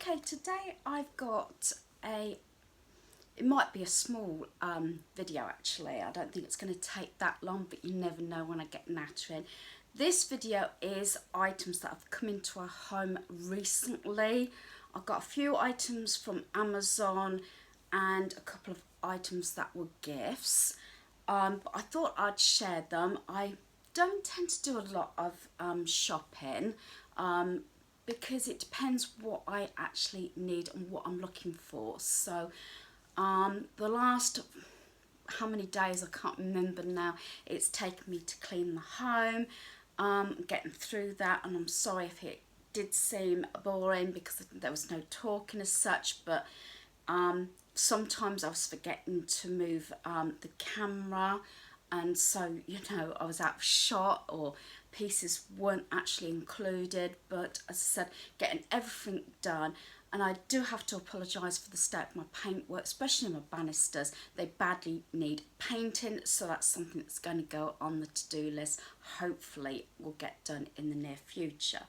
Okay, today I've got it might be a small video actually. I don't think it's going to take that long, but you never know when I get nattering. This video is items that have come into our home recently. I've got a few items from Amazon and a couple of items that were gifts. But I thought I'd share them. I don't tend to do a lot of shopping because it depends what I actually need and what I'm looking for. So the last, how many days, I can't remember now, it's taken me to clean the home, getting through that, and I'm sorry if it did seem boring because there was no talking as such, but sometimes I was forgetting to move the camera, and so, you know, I was out of shot or pieces weren't actually included. But as I said, getting everything done. And I do have to apologise for the state of my paintwork, especially my banisters. They badly need painting, so that's something that's going to go on the to-do list. Hopefully will get done in the near future.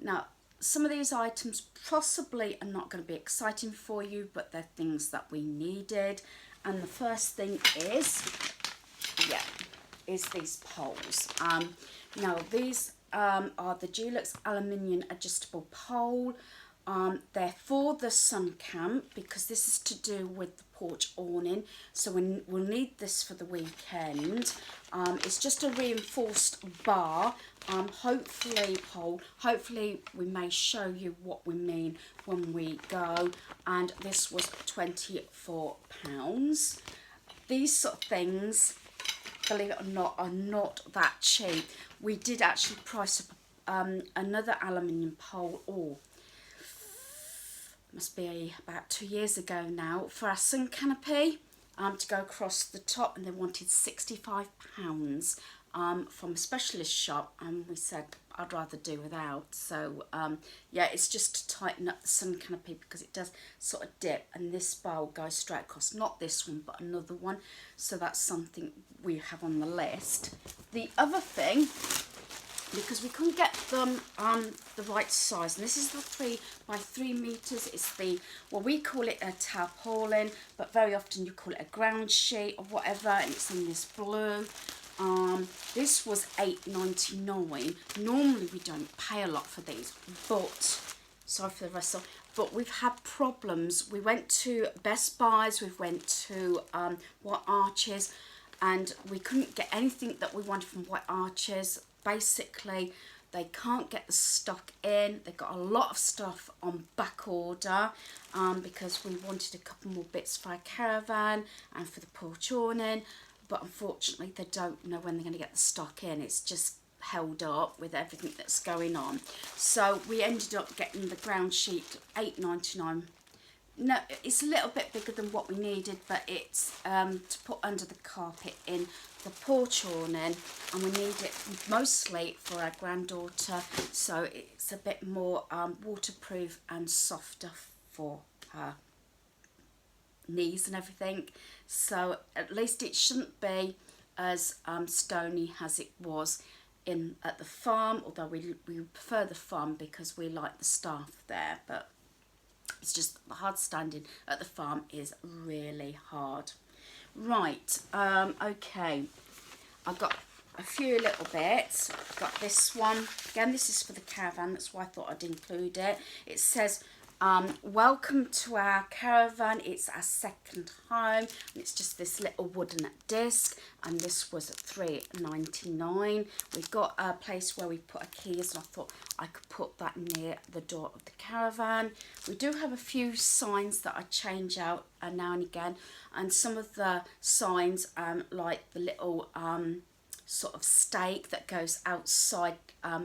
Now, some of these items possibly are not going to be exciting for you, but they're things that we needed. And the first thing is these poles. Now these are the Dulux aluminium adjustable pole. They're for the sun camp because this is to do with the porch awning, so we'll need this for the weekend. It's just a reinforced bar, hopefully we may show you what we mean when we go, and this was £24. These sort of things, believe it or not, are not that cheap. We did actually price up another aluminium pole, must be about 2 years ago now, for our sun canopy to go across the top, and they wanted £65 from a specialist shop, and we said I'd rather do without. So yeah, it's just to tighten up the sun canopy because it does sort of dip, and this bar will go straight across, not this one but another one, so that's something we have on the list. The other thing, because we couldn't get them the right size, and this is the 3 by 3 meters. It's the, well, we call it a tarpaulin, but very often you call it a ground sheet or whatever, and it's in this blue. This was £8.99. Normally we don't pay a lot for these, but sorry for the rustle, but we've had problems. We went to Best Buys, we went to White Arches, and we couldn't get anything that we wanted from White Arches. Basically, they can't get the stock in. They've got a lot of stuff on back order because we wanted a couple more bits for our caravan and for the porch awning, but unfortunately they don't know when they're going to get the stock in. It's just held up with everything that's going on. So we ended up getting the ground sheet, £8.99. No, it's a little bit bigger than what we needed, but it's to put under the carpet in the porch awning, and we need it mostly for our granddaughter, so it's a bit more waterproof and softer for her knees and everything. So at least it shouldn't be as stony as it was at the farm, although we prefer the farm because we like the staff there, but it's just hard standing at the farm is really hard. Right, okay, I've got a few little bits. I've got this one. Again, this is for the caravan, that's why I thought I'd include it. It says, welcome to our caravan, it's our second home. And it's just this little wooden disc, and this was £3.99. We've got a place where we put our keys, and I thought I could put that near the door of the caravan. We do have a few signs that I change out now and again, and some of the signs, like the little sort of stake that goes outside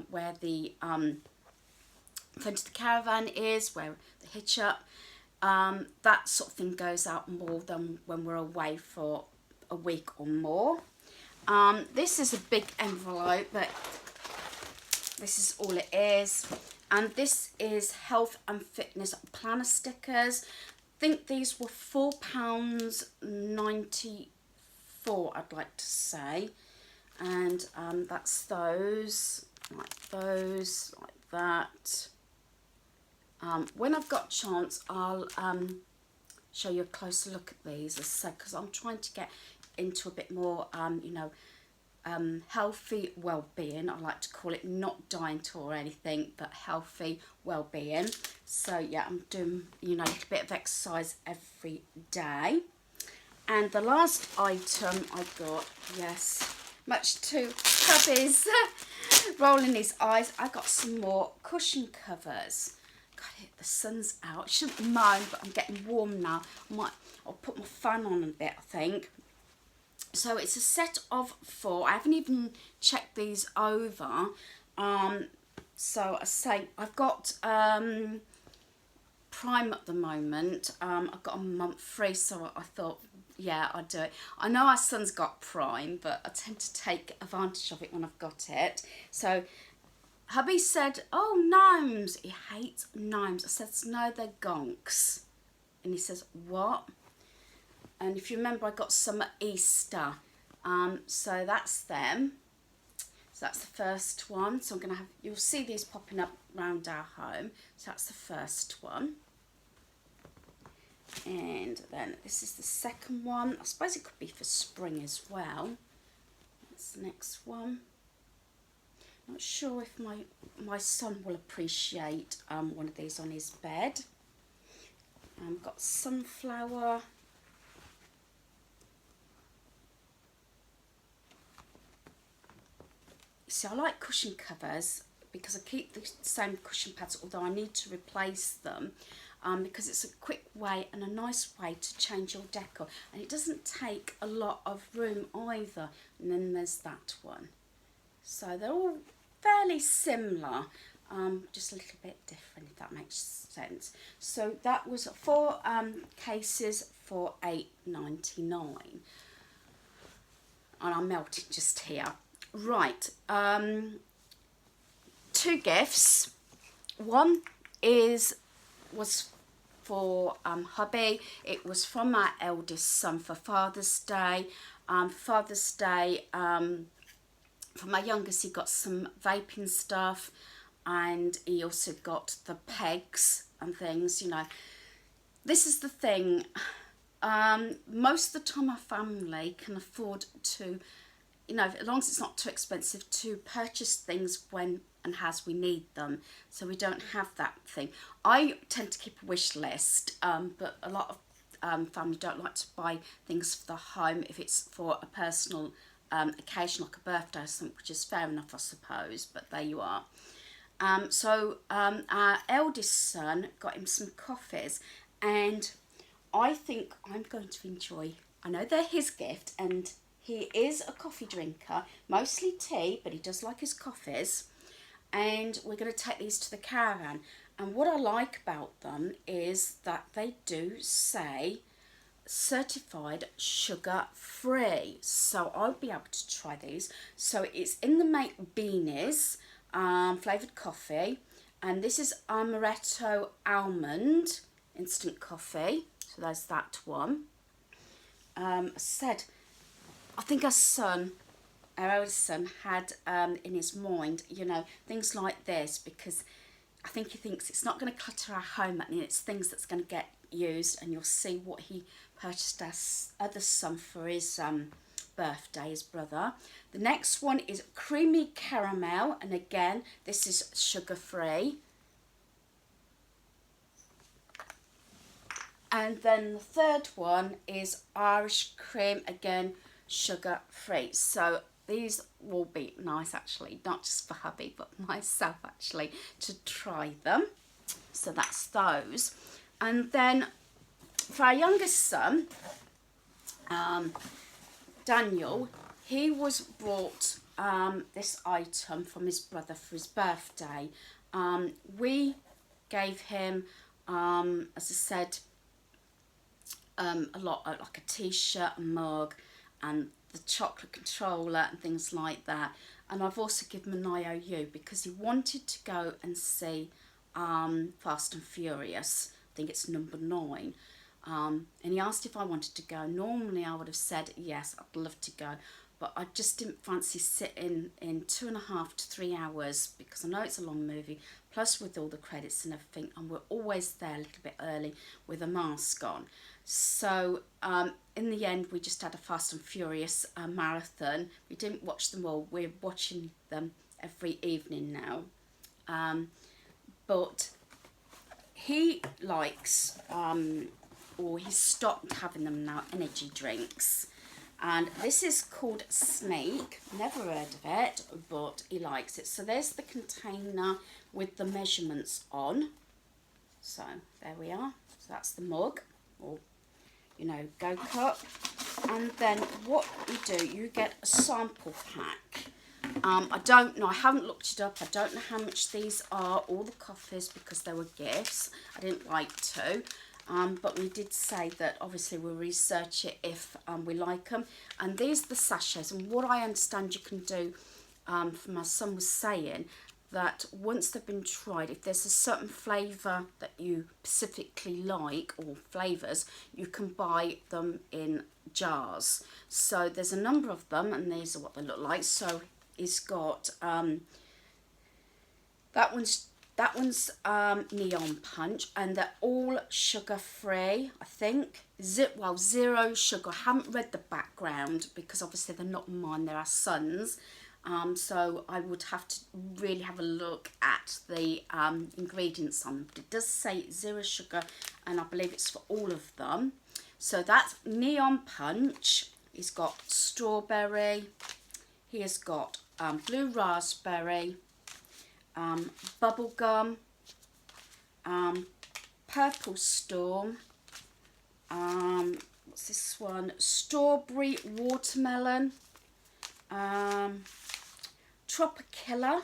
where the front of the caravan is, where the hitch up, that sort of thing goes out more than when we're away for a week or more. This is a big envelope, but this is all it is, and this is health and fitness planner stickers. I think these were £4.94, I'd like to say, and that's those, like that. When I've got a chance, I'll show you a closer look at these, as I said, because I'm trying to get into a bit more, you know, healthy well-being. I like to call it, not diet or anything, but healthy well-being. So yeah, I'm doing, you know, a little bit of exercise every day. And the last item I got, yes, much to hubby's rolling his eyes, I got some more cushion covers. God, the sun's out. I shouldn't moan, but I'm getting warm now. I'll put my fan on a bit, I think. So it's a set of 4. I haven't even checked these over. So I say I've got Prime at the moment. I've got a month free, so I thought, yeah, I'll do it. I know our son's got Prime, but I tend to take advantage of it when I've got it. So hubby said, oh, gnomes. He hates gnomes. I said, no, they're gonks. And he says, what? And if you remember, I got some at Easter. So that's them. So that's the first one. So I'm going to have, you'll see these popping up around our home. So that's the first one. And then this is the second one. I suppose it could be for spring as well. That's the next one. Not sure if my son will appreciate one of these on his bed. Got sunflower. See, I like cushion covers because I keep the same cushion pads, although I need to replace them, because it's a quick way and a nice way to change your decor, and it doesn't take a lot of room either. And then there's that one. So they're all fairly similar, just a little bit different, if that makes sense. So that was 4 cases for £8.99, and I'm melting just here. Right, 2 gifts. One was for hubby. It was from my eldest son for Father's Day. Father's Day, for my youngest, he got some vaping stuff, and he also got the pegs and things, you know. This is the thing, most of the time our family can afford to, you know, as long as it's not too expensive, to purchase things when and as we need them, so we don't have that thing. I tend to keep a wish list, but a lot of family don't like to buy things for the home if it's for a personal occasion, like a birthday or something, which is fair enough, I suppose, but there you are. So our eldest son got him some coffees, and I think I'm going to enjoy, I know they're his gift, and he is a coffee drinker, mostly tea, but he does like his coffees. And we're going to take these to the caravan. And what I like about them is that they do say certified sugar free. So I'll be able to try these. So it's in the make beanies, flavoured coffee. And this is amaretto almond instant coffee. So there's that one. I think our eldest son, had in his mind, you know, things like this, because I think he thinks it's not going to clutter our home, and it's things that's going to get used. And you'll see what he purchased our other son for his birthday, his brother. The next one is creamy caramel, and again, this is sugar free. And then the third one is Irish cream, again, sugar free. So these will be nice, actually, not just for hubby, but myself, actually, to try them. So that's those. And then for our youngest son, Daniel, he was brought this item from his brother for his birthday. We gave him, as I said, a lot, like a t-shirt, a mug, and the chocolate controller and things like that. And I've also given him an IOU because he wanted to go and see Fast and Furious. I think it's number 9. And he asked if I wanted to go. Normally I would have said yes, I'd love to go, but I just didn't fancy sitting in 2.5 to 3 hours, because I know it's a long movie, plus with all the credits and everything, and we're always there a little bit early with a mask on. So in the end, we just had a Fast and Furious marathon. We didn't watch them all. We're watching them every evening now. But he likes, or he's stopped having them now, energy drinks. And this is called Snake. Never heard of it, but he likes it. So there's the container with the measurements on. So there we are. So that's the mug, or, you know, go cup. And then what you do, you get a sample pack. I don't know, I haven't looked it up. I don't know how much these are, all the coffees, because they were gifts. I didn't like to. But we did say that obviously we'll research it if we like them. And these are the sachets. And what I understand you can do, from my son was saying, that once they've been tried, if there's a certain flavour that you specifically like, or flavours, you can buy them in jars. So there's a number of them, and these are what they look like. So he's got, that one's Neon Punch, and they're all sugar free, I think. Well, 0 sugar. I haven't read the background because obviously they're not mine, they're our son's. So I would have to really have a look at the ingredients on them. But it does say 0 sugar, and I believe it's for all of them. So that's Neon Punch. He's got strawberry. He has got blue raspberry. Bubblegum, Purple Storm, what's this one, Strawberry Watermelon, Tropicilla,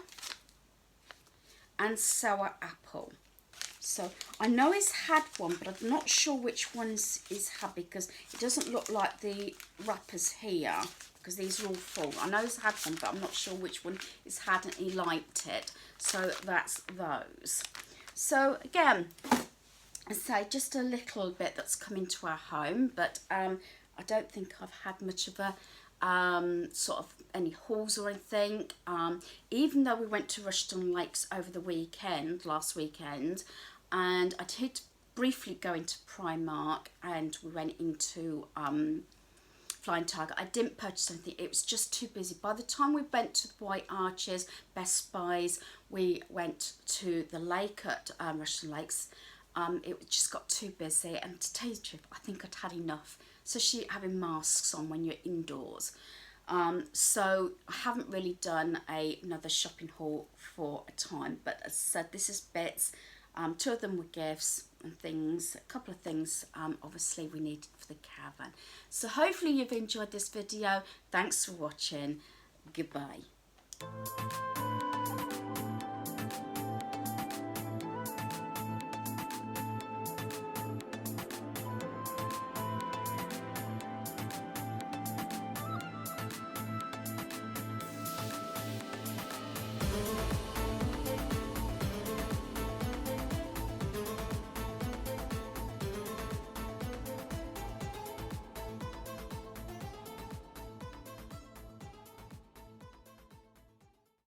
and Sour Apple. So I know he's had one, but I'm not sure which ones he's had, because it doesn't look like the wrappers here, because these are all full. I know he's had one, but I'm not sure which one he's had, and he liked it. So that's those. So again, I say just a little bit that's come into our home, but I don't think I've had much of a sort of any hauls or anything. Even though we went to Rushden Lakes over the weekend, last weekend, and I did briefly go into Primark, and we went into Flying Tiger. I didn't purchase anything, it was just too busy. By the time we went to the White Arches, Best Buys, we went to the lake at Rushden Lakes, it just got too busy, and to tell you the truth, I think I'd had enough, especially having masks on when you're indoors. So I haven't really done another shopping haul for a time, but as I said, this is bits. 2 of them were gifts and things, a couple of things obviously we needed for the caravan. So hopefully you've enjoyed this video. Thanks for watching. Goodbye.